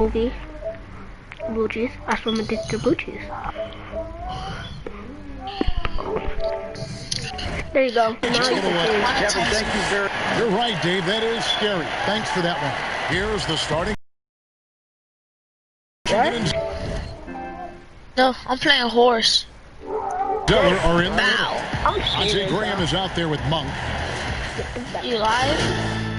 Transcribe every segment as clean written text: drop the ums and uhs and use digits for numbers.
movie. Blue cheese. That's what I'm addicted to blue cheese. There you go. Now you can Kevin, thank you very much. You're right, Dave. That is scary. Thanks for that one. Here's the starting. No, I'm playing horse. Zeller are in the Wow. Ajay Graham is out there with Monk. You live?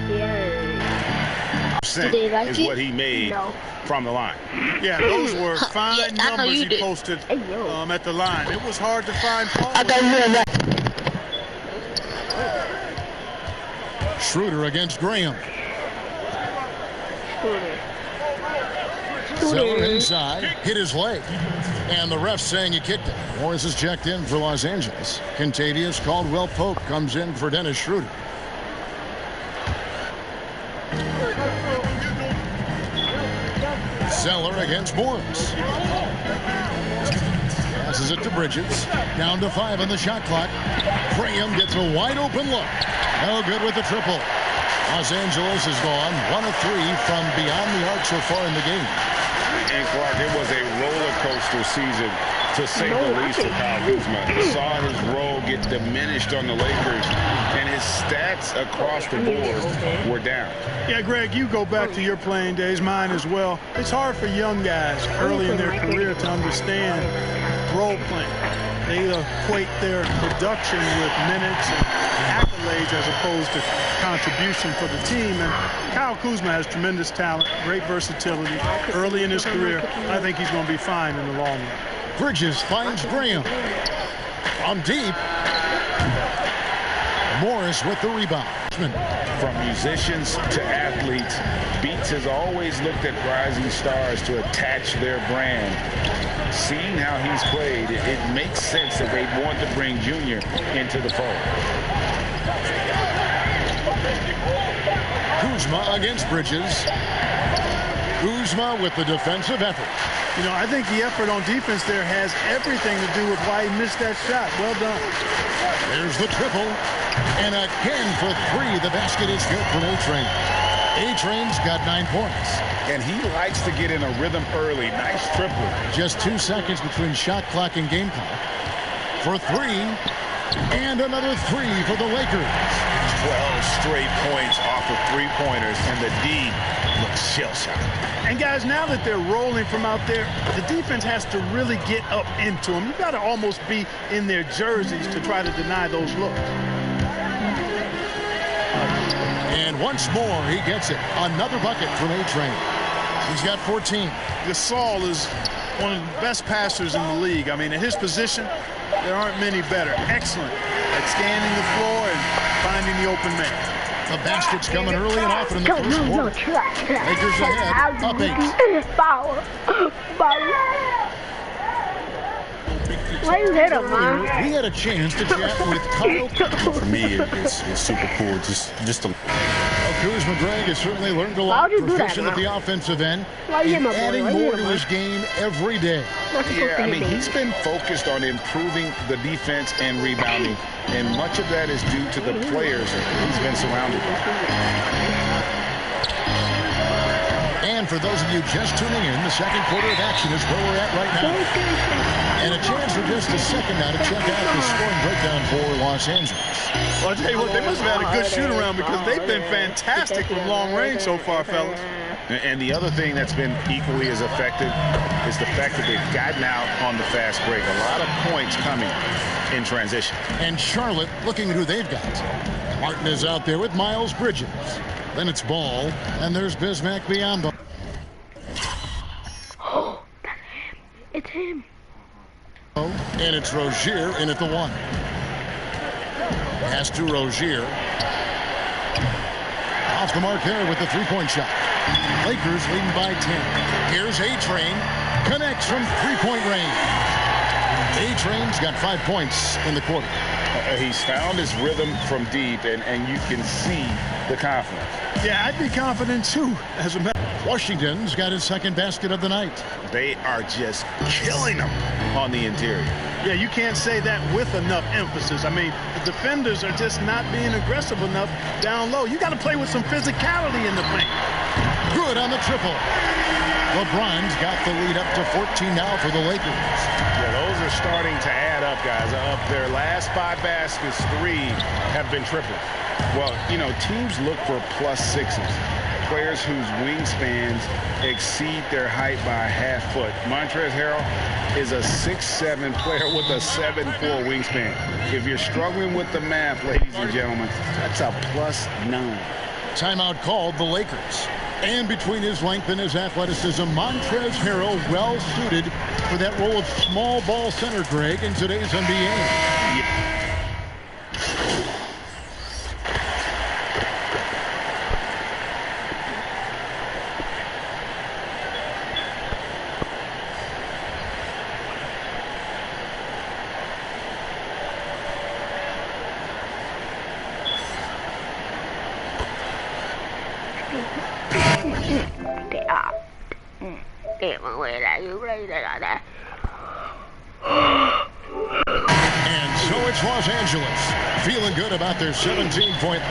Yeah. Did they like is it? what he made No. from the line. Yeah, those were fine Yeah, I know numbers you he did. posted Hey, yo. at the line. It was hard to find fault I with. got you right. Schroeder against Graham. Scooter. Zeller inside, hit his leg. And the ref saying he kicked it. Morris is checked in for Los Angeles. Contavious Caldwell Pope comes in for Dennis Schroeder. Zeller against Morris. Passes it to Bridges. Down to 5 on the shot clock. Graham gets a wide open look. No good with the triple. Los Angeles is gone 1 of 3 from beyond the arc so far in the game. And Clark, it was a roller coaster season, to say the least, for Kyle Kuzma. Saw his role get diminished on the Lakers, and his stats across the board were down. Yeah, Greg, you go back to your playing days, mine as well. It's hard for young guys early in their career to understand role playing. They equate their production with minutes and accolades as opposed to contribution for the team. And Kyle Kuzma has tremendous talent, great versatility early in his career. I think he's going to be fine in the long run. Bridges finds Graham. From deep. Morris with the rebound. From musicians to athletes, Beats has always looked at rising stars to attach their brand. Seeing how he's played, it makes sense that they want to bring Junior into the fold. Kuzma against Bridges. Kuzma with the defensive effort. You know, I think the effort on defense there has everything to do with why he missed that shot. Well done. There's the triple. And again for 3. The basket is good from A-Train. A-Train's got 9 points. And he likes to get in a rhythm early. Nice triple. Just 2 seconds between shot clock and game clock. For 3. And another 3 for the Lakers. 12 straight points off of three-pointers, and the D looks shell-shocked. And guys, now that they're rolling from out there, the defense has to really get up into them. You got to almost be in their jerseys to try to deny those looks. And once more, he gets it. Another bucket from A-Train. He's got 14. Gasol is one of the best passers in the league. I mean, at his position, there aren't many better. Excellent at scanning the floor and finding the open man. The basket's coming early and often in the first quarter. Lakers ahead, up 8. Foul. Why you hit him, man? We had a chance to chat with Kyle. For me, it's super cool. Just to Kuzma, Greg, has certainly learned a Why lot. would you do that, Proficient at man? the offensive end. Why you hit And my boy? adding Why you more hit to him, his game every day. Not supposed Yeah, to I hit mean, me. he's been focused on improving the defense and rebounding, and much of that is due to the players he's been surrounded by. And for those of you just tuning in, the second quarter of action is where we're at right now. And a chance for just a second now to check out the scoring breakdown for Los Angeles. Well, I'll tell you what, they must have had a good shoot-around because they've been fantastic from long range so far, fellas. And the other thing that's been equally as effective is the fact that they've gotten out on the fast break. A lot of points coming in transition. And Charlotte looking at who they've got. Martin is out there with Miles Bridges. Then it's Ball, and there's Bismack beyond them. Oh, that's him. It's him. And it's Rozier in at the 1. Pass to Rozier. Off the mark there with the 3-point shot. Lakers leading by 10. Here's A-Train. Connects from 3-point range. A-Train's got 5 points in the quarter. He's found his rhythm from deep, and you can see the confidence. Yeah, I'd be confident, too, as a matter. Washington's got his second basket of the night. They are just killing them on the interior. Yeah, you can't say that with enough emphasis. I mean, the defenders are just not being aggressive enough down low. You got to play with some physicality in the paint. Good on the triple. LeBron's got the lead up to 14 now for the Lakers. Yeah, those are starting to add up, guys. Of their last 5 baskets, 3 have been triples. Well, you know, teams look for +6s. Players whose wingspans exceed their height by a half foot. Montrezl Harrell is a 6'7" player with a 7'4" wingspan. If you're struggling with the math, ladies and gentlemen, that's a +9. Timeout called the Lakers. And between his length and his athleticism, Montrezl Harrell well suited for that role of small ball center, Greg, in today's NBA. Yeah. And so it's Los Angeles feeling good about their 17-point.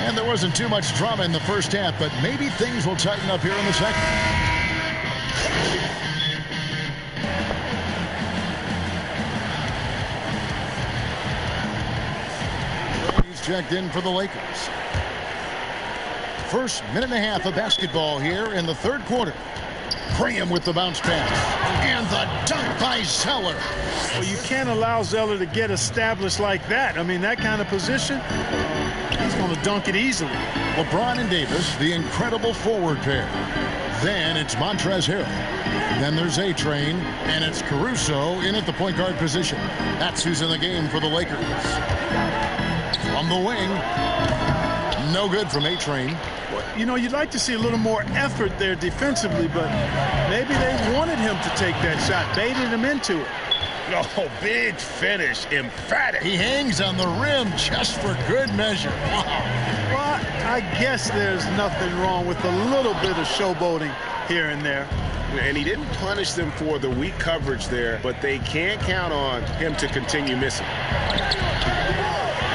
And there wasn't too much drama in the first half, but maybe things will tighten up here in the second. Checked in for the Lakers. First minute and a half of basketball here in the third quarter. Graham with the bounce pass. And the dunk by Zeller. Well, you can't allow Zeller to get established like that. I mean, that kind of position, he's going to dunk it easily. LeBron and Davis, the incredible forward pair. Then it's Montrezl Harrell. Then there's A-Train, and it's Caruso in at the point guard position. That's who's in the game for the Lakers. From the wing, no good from A-Train. You know, you'd like to see a little more effort there defensively, but maybe they wanted him to take that shot, baited him into it. Oh, big finish, emphatic. He hangs on the rim just for good measure. Wow. Well, I guess there's nothing wrong with a little bit of showboating here and there. And he didn't punish them for the weak coverage there, but they can't count on him to continue missing.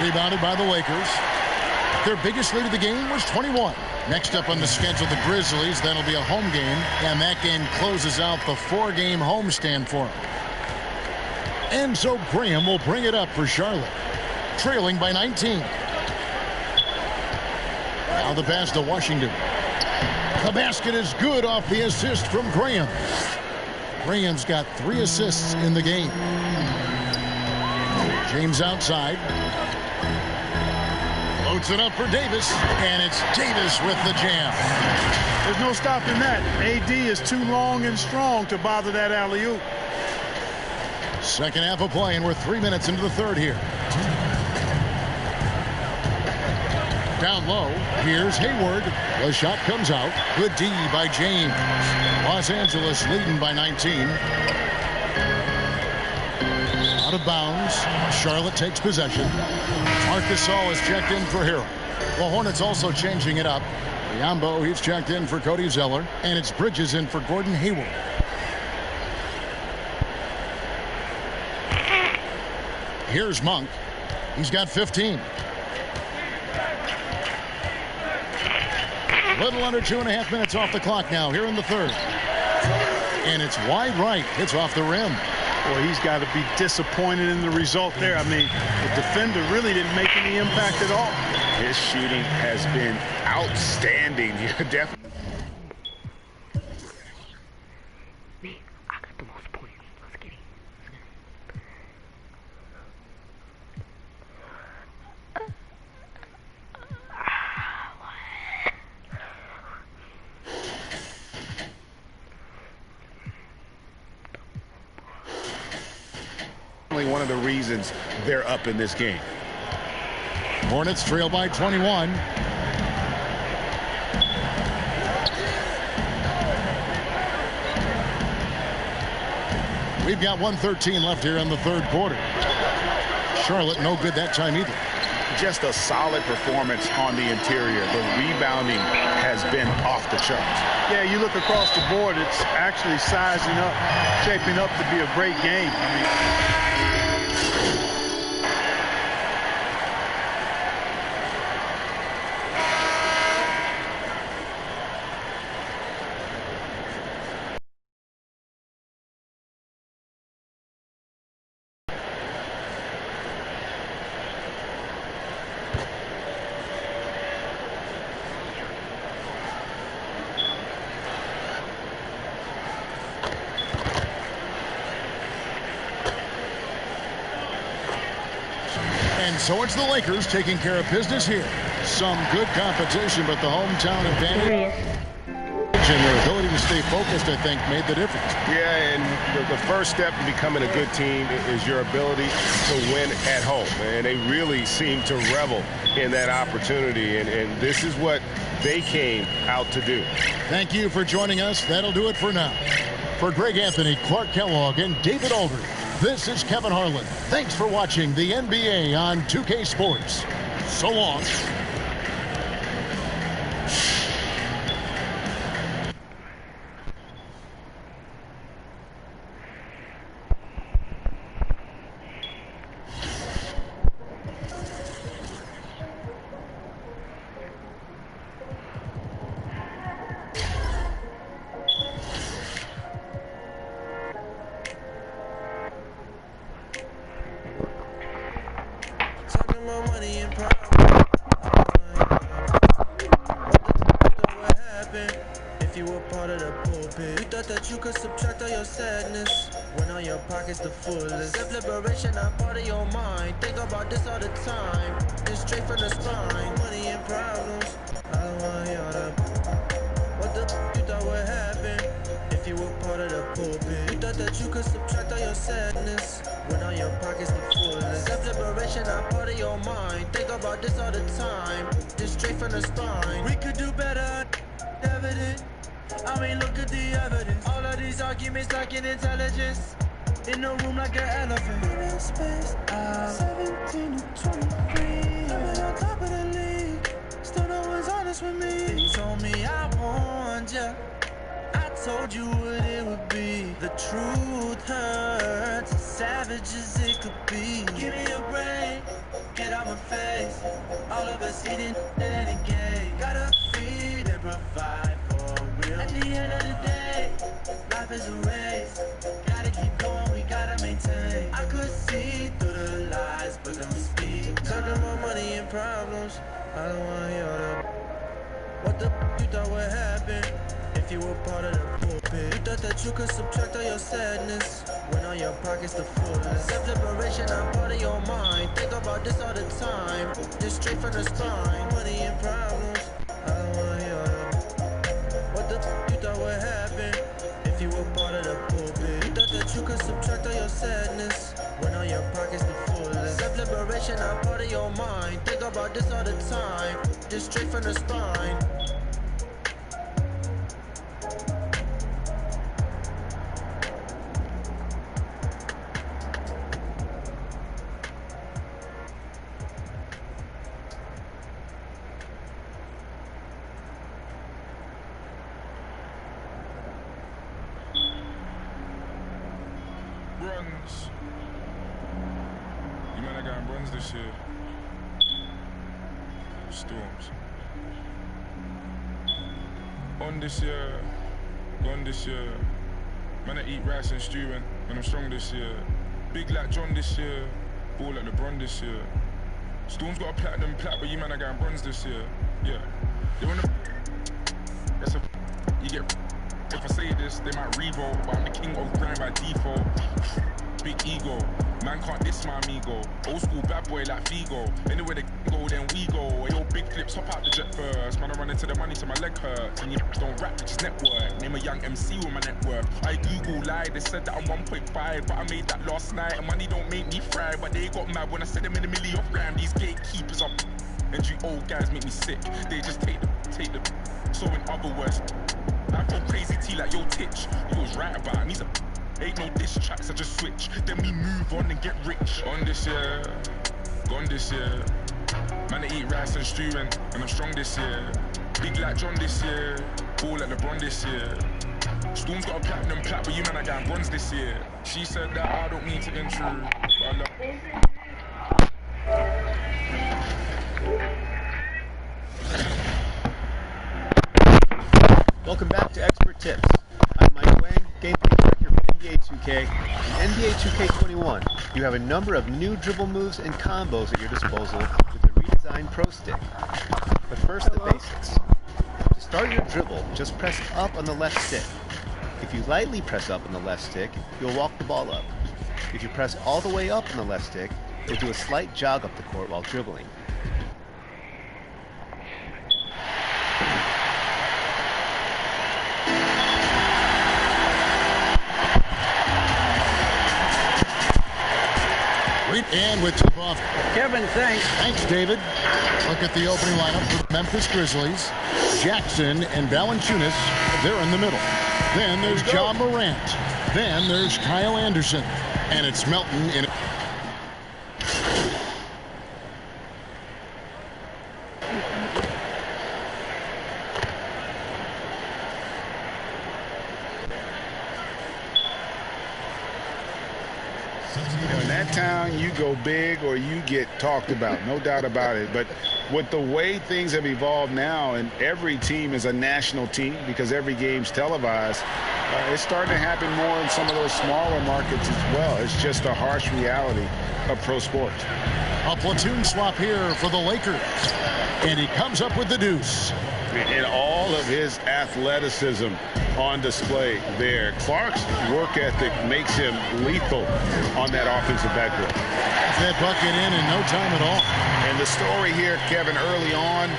Rebounded by the Lakers. Their biggest lead of the game was 21. Next up on the schedule, the Grizzlies. That'll be a home game, and that game closes out the 4-game homestand for them. And so Graham will bring it up for Charlotte, trailing by 19. Now the pass to Washington. The basket is good off the assist from Graham. Graham's got 3 assists in the game. James outside. Floats it up for Davis, and it's Davis with the jam. There's no stopping that. AD is too long and strong to bother that alley-oop. Second half of play, and we're 3 minutes into the third here. Down low, here's Hayward. The shot comes out. Good D by James. Los Angeles leading by 19. Out of bounds. Charlotte takes possession. Marcus Gasol is checked in for Harrell. The Hornets also changing it up. Biombo, he's checked in for Cody Zeller. And it's Bridges in for Gordon Hayward. Here's Monk. He's got 15. Little under 2.5 minutes off the clock now here in the third. And it's wide right. It's off the rim. Boy, he's got to be disappointed in the result there. I mean, the defender really didn't make any impact at all. His shooting has been outstanding. Definitely. I got the most points. Let's get it. One of the reasons they're up in this game. Hornets trail by 21. We've got 1:13 left here in the third quarter. Charlotte no good that time either. just a solid performance on the interior. The rebounding has been off the charts. Yeah, you look across the board, it's actually sizing up, shaping up to be a great game. And so it's the Lakers taking care of business here. Some good competition, but the hometown advantage and their ability to stay focused, I think, made the difference. Yeah, and the first step in becoming a good team is your ability to win at home. And they really seem to revel in that opportunity. And this is what they came out to do. Thank you for joining us. That'll do it for now. For Greg Anthony, Clark Kellogg, and David Aldridge, this is Kevin Harlan. Thanks for watching the NBA on 2K Sports. So long. Self-liberation, I'm part of your mind. Think about this all the time. Just straight from the spine. Money and problems. I don't wanna hear all that. What the you thought would happen if you were part of the pulpit? You thought that you could subtract all your sadness when all your pockets the fullest. Self-liberation, I'm part of your mind. Think about this all the time. Just straight from the spine. We could do better, evident. I mean, look at the evidence. All of these arguments lacking intelligence. In a room like an elephant. In space out. 17 to 23. I'm on top of the league. Still no one's honest with me. They told me I warned ya. I told you what it would be. The truth hurts. As savage as it could be. Give me a break. Get out my face. All of us eating at any game. Gotta feed and provide for real. At the end of the day, life is a race. Gotta keep going, we gotta maintain. I could see through the lies, but don't speak. Talking about money and problems. I don't wanna hear all that. What the you thought would happen if you were part of the pulpit? You thought that you could subtract all your sadness when all your pockets the fullest. Self-liberation, I'm part of your mind. Think about this all the time. Just straight from the spine. Money and problems. I don't wanna hear all that. What the you thought would happen if you were part of the pulpit? You thought that you could subtract all your sadness when all your pockets the fullest. Self-liberation, I'm part of your mind. Think about this all the time. Just straight from the spine. Bronze. You man, I got bronze this year. Storms. On this year, gone this year. Man, I eat rice and stew and I'm strong this year. Big like John this year. Ball like LeBron this year. Storms got a platinum plat, but you man, I got bronze this year. Yeah. They wanna. That's a. You get. If I say this, they might revolt, but I'm the king of grind by default. Big ego, man can't diss my amigo. Old school bad boy like Figo. Anywhere they go, then we go. Yo, big flips, hop out the jet first. Man, I run into the money till my leg hurts. And you don't rap, which is network. Name a young MC with my network. I Google lied, they said that I'm 1.5, but I made that last night. And money don't make me fry, but they got mad when I said them in a million of grand. These gatekeepers up, and you old guys make me sick. They just take the. So in other words, I go crazy T like yo Titch. You was right about me. Ain't no diss tracks, I just switch. Then we move on and get rich. On this year, gone this year. Man, I eat rice and stew and I'm strong this year. Big like John this year. Ball like LeBron this year. Storm's got a platinum plat, but you man, I got bronze this year. She said that I don't need to intrude, but I love. Welcome back to Expert Tips. I'm Mike Wang, gameplay director for NBA 2K. In NBA 2K21, you have a number of new dribble moves and combos at your disposal with the redesigned Pro Stick. But first, the basics. To start your dribble, just press up on the left stick. If you lightly press up on the left stick, you'll walk the ball up. If you press all the way up on the left stick, you'll do a slight jog up the court while dribbling. And with tip-off. Kevin, thanks. Thanks, David. Look at the opening lineup for the Memphis Grizzlies. Jackson and Valanciunas, they're in the middle. Then there's John Morant. Then there's Kyle Anderson. And it's Melton in. In that town, you go big or you get talked about, no doubt about it. But with the way things have evolved now, and every team is a national team because every game's televised, it's starting to happen more in some of those smaller markets as well. It's just a harsh reality of pro sports. A platoon swap here for the Lakers. And he comes up with the deuce. And all of his athleticism on display there. Clark's work ethic makes him lethal on that offensive backboard. That bucket in no time at all. And the story here, Kevin, early on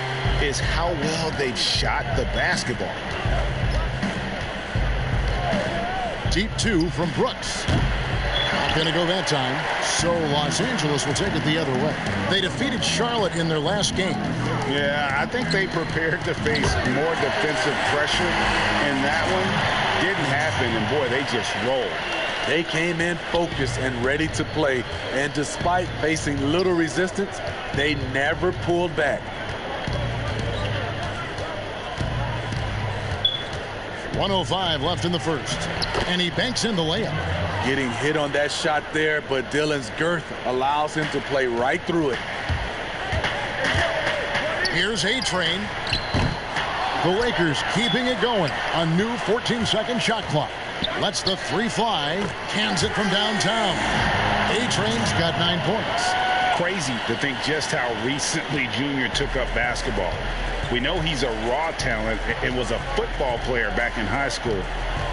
is how well they've shot the basketball. Deep two from Brooks. Not going to go that time. So Los Angeles will take it the other way. They defeated Charlotte in their last game. Yeah, I think they prepared to face more defensive pressure, and that one didn't happen, and boy, they just rolled. They came in focused and ready to play, and despite facing little resistance, they never pulled back. .105 left in the first, and he banks in the layup. Getting hit on that shot there, but Dillon's girth allows him to play right through it. Here's A-Train. The Lakers keeping it going. A new 14-second shot clock. Lets the three fly. Cans it from downtown. A-Train's got 9 points. Crazy to think just how recently Junior took up basketball. We know he's a raw talent and was a football player back in high school.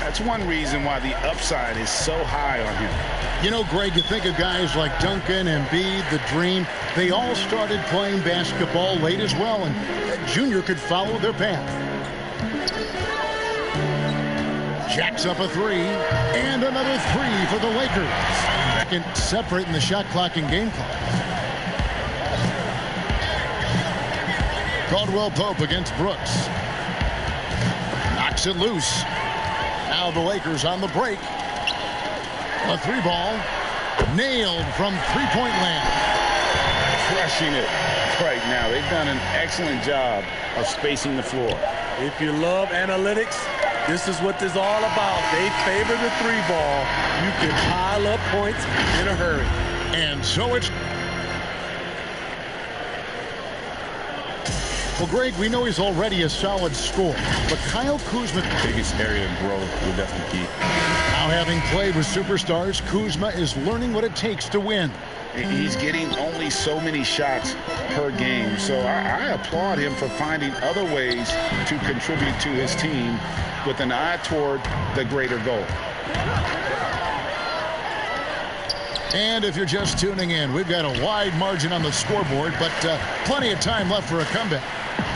That's one reason why the upside is so high on him. You know, Greg, you think of guys like Duncan, Embiid, the Dream. They all started playing basketball late as well, and Junior could follow their path. Jacks up a three, and another three for the Lakers. Second, separating the shot clock and game clock. Caldwell Pope against Brooks. Knocks it loose. Now the Lakers on the break. A three ball. Nailed from three-point land. Crushing it right now. They've done an excellent job of spacing the floor. If you love analytics, this is what this is all about. They favor the three ball. You can pile up points in a hurry. And so it's... Well, Greg, we know he's already a solid scorer, but Kyle Kuzma... Biggest area of growth will definitely keep. Now, having played with superstars, Kuzma is learning what it takes to win. He's getting only so many shots per game, so I applaud him for finding other ways to contribute to his team with an eye toward the greater goal. And if you're just tuning in, we've got a wide margin on the scoreboard, but plenty of time left for a comeback.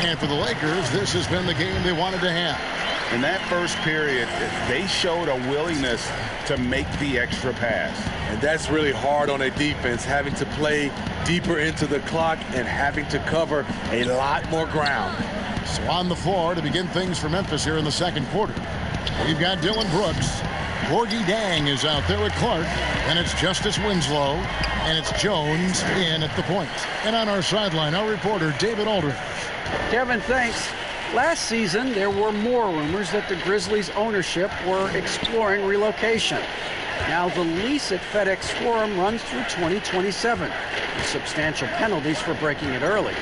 And for the Lakers, this has been the game they wanted to have. In that first period, they showed a willingness to make the extra pass. And that's really hard on a defense, having to play deeper into the clock and having to cover a lot more ground. So on the floor to begin things for Memphis here in the second quarter, we've got Dillon Brooks. Gorgie Dang is out there at Clark, and it's Justice Winslow, and it's Jones in at the point. And on our sideline, our reporter, David Aldridge. Kevin, thanks. Last season, there were more rumors that the Grizzlies' ownership were exploring relocation. Now the lease at FedEx Forum runs through 2027, with substantial penalties for breaking it early.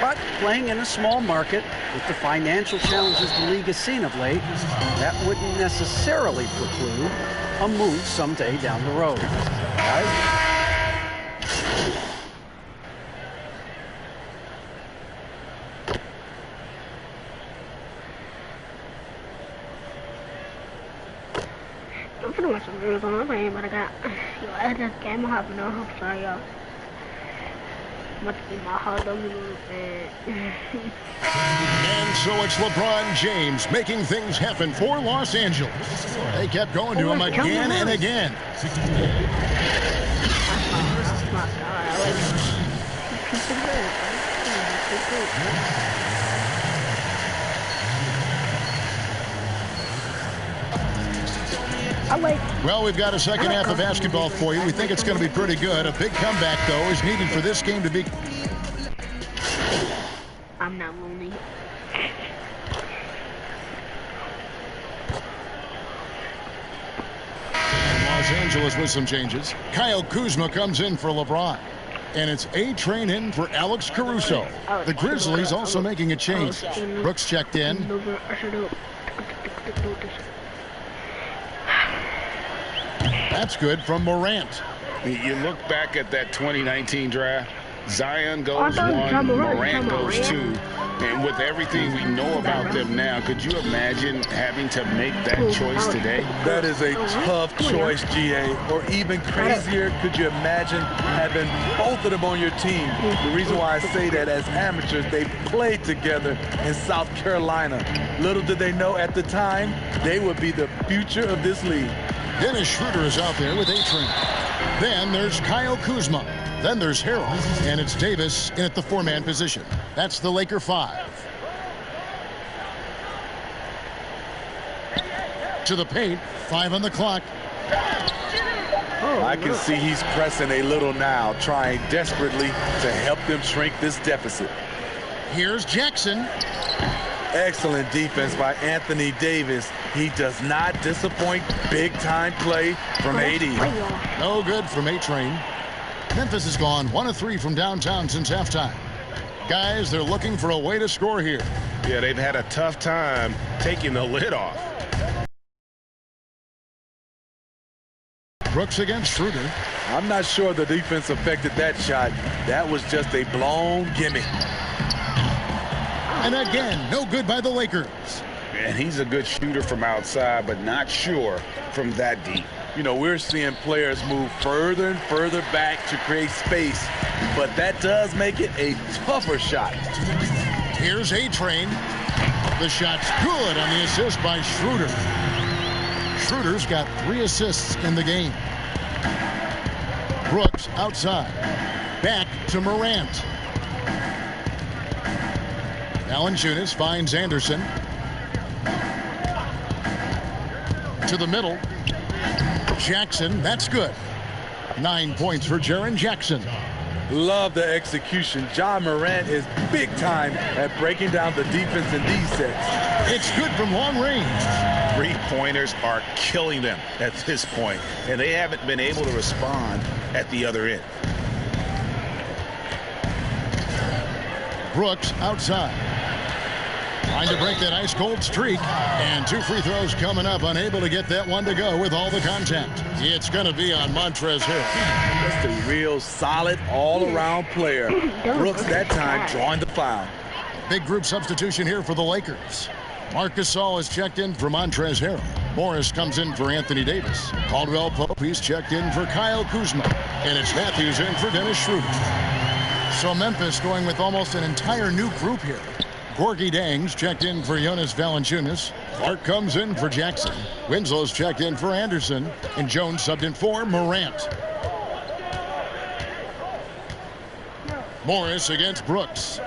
But playing in a small market with the financial challenges the league has seen of late, that wouldn't necessarily preclude a move someday down the road. Guys? I'm finna watch some videos on my brain, but I got I just game hopping on. I'm sorry, y'all. About to be my hard dog And so it's LeBron James making things happen for Los Angeles. They kept going to him again and again. Well, we've got a second half of basketball for you. We think it's going to be pretty good. A big comeback, though, is needed for this game to be... I'm not lonely. Los Angeles with some changes. Kyle Kuzma comes in for LeBron. And it's A-Train in for Alex Caruso. The Grizzlies also making a change. Brooks checked in. That's good from Morant. You look back at that 2019 draft, Zion goes one, Morant goes two. And with everything we know about them now, could you imagine having to make that choice today? That is a tough choice, GA. Or even crazier, could you imagine having both of them on your team? The reason why I say that, as amateurs, they played together in South Carolina. Little did they know at the time, they would be the future of this league. Dennis Schroeder is out there with A-Train. Then there's Kyle Kuzma. Then there's Harrell. And it's Davis in at the four-man position. That's the Laker 5. To the paint. 5 on the clock. I can see he's pressing a little now, trying desperately to help them shrink this deficit. Here's Jackson. Excellent defense by Anthony Davis. He does not disappoint. Big-time play from AD. No good from A-Train. Memphis has gone 1 of 3 from downtown since halftime. Guys, they're looking for a way to score here. Yeah, they've had a tough time taking the lid off. Brooks against Schroeder. I'm not sure the defense affected that shot. That was just a blown gimme. And again, no good by the Lakers. And he's a good shooter from outside, but not sure from that deep. You know, we're seeing players move further and further back to create space, but that does make it a tougher shot. Here's A-Train. The shot's good on the assist by Schroeder. Schroeder's got 3 assists in the game. Brooks outside. Back to Morant. Valanciunas finds Anderson. To the middle. Jackson, that's good. 9 points for Jaren Jackson. Love the execution. John Morant is big time at breaking down the defense in these sets. It's good from long range. 3-pointers are killing them at this point, and they haven't been able to respond at the other end. Brooks outside. Trying to break that ice-cold streak. And 2 free throws coming up. Unable to get that one to go with all the contact. It's going to be on Montrezl Harrell. Just a real solid all-around player. Brooks that time drawing the foul. Big group substitution here for the Lakers. Marc Gasol is checked in for Montrezl Harrell. Morris comes in for Anthony Davis. Caldwell Pope, he's checked in for Kyle Kuzma. And it's Matthews in for Dennis Schroeder. So Memphis going with almost an entire new group here. Gorgie Dang's checked in for Jonas Valanciunas. Clark comes in for Jackson. Winslow's checked in for Anderson. And Jones subbed in for Morant. Morris against Brooks.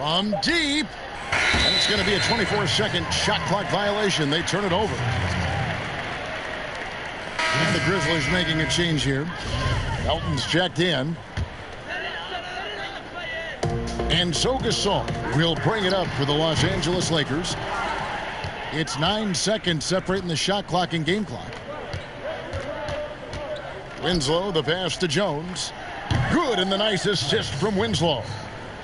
From deep. And it's going to be a 24-second shot clock violation. They turn it over. And the Grizzlies making a change here. Elton's checked in. And so Gasol will bring it up for the Los Angeles Lakers. It's 9 seconds separating the shot clock and game clock. Winslow, the pass to Jones. Good, and the nice assist from Winslow.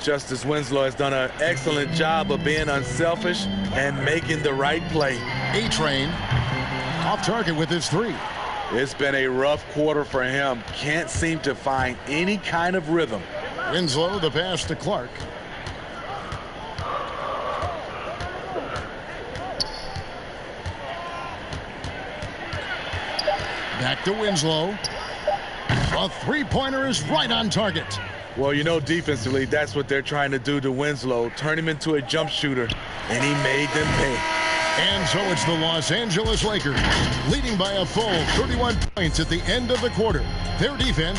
Justice Winslow has done an excellent job of being unselfish and making the right play. A-Train off target with his three. It's been a rough quarter for him. Can't seem to find any kind of rhythm. Winslow, the pass to Clark. Back to Winslow. A three-pointer is right on target. Well, you know, defensively, that's what they're trying to do to Winslow. Turn him into a jump shooter, and he made them pay. And so it's the Los Angeles Lakers leading by a full 31 points at the end of the quarter. Their defense.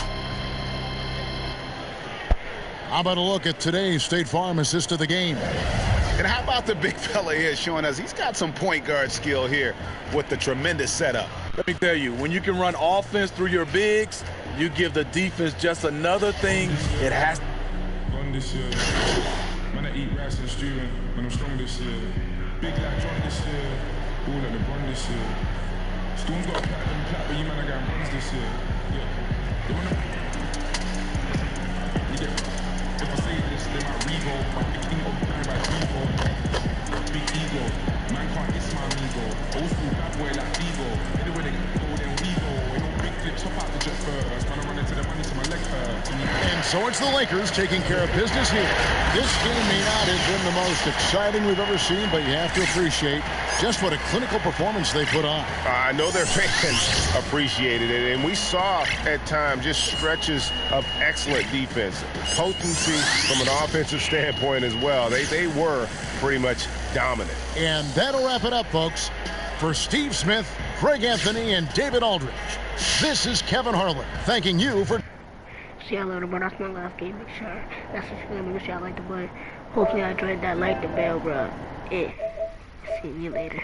How about a look at today's State Farm assist of the game? And how about the big fella here showing us he's got some point guard skill here with the tremendous setup. Let me tell you, when you can run offense through your bigs, you give the defense just another thing it has. Gone this year. Man, I eat rice and stew when I'm strong this year. Big like John this year. All at the run this year. Storm's got a platinum plat, but you man, I got runs this year. Yeah. They wanna... If I say this, they might re-go. My big ego, man, by default. Big ego. Man can't diss my ego. Old school bad boy like Vigo. Anyway, they go, then we go. Ain't no big flips, hop out the jet first. Man, I run into the money to my leg hurt. And so it's the Lakers taking care of business here. This game may not have been the most exciting we've ever seen, but you have to appreciate just what a clinical performance they put on. I know their fans appreciated it, and we saw at times just stretches of excellent defense. Potency from an offensive standpoint as well. They were pretty much dominant. And that'll wrap it up, folks. For Steve Smith, Craig Anthony, and David Aldridge, this is Kevin Harlan thanking you for... See y'all later, bro. That's my last game. Make sure that's subscribe. Make sure y'all like the button. Hopefully I enjoyed that. Like the bell, bro. See you later.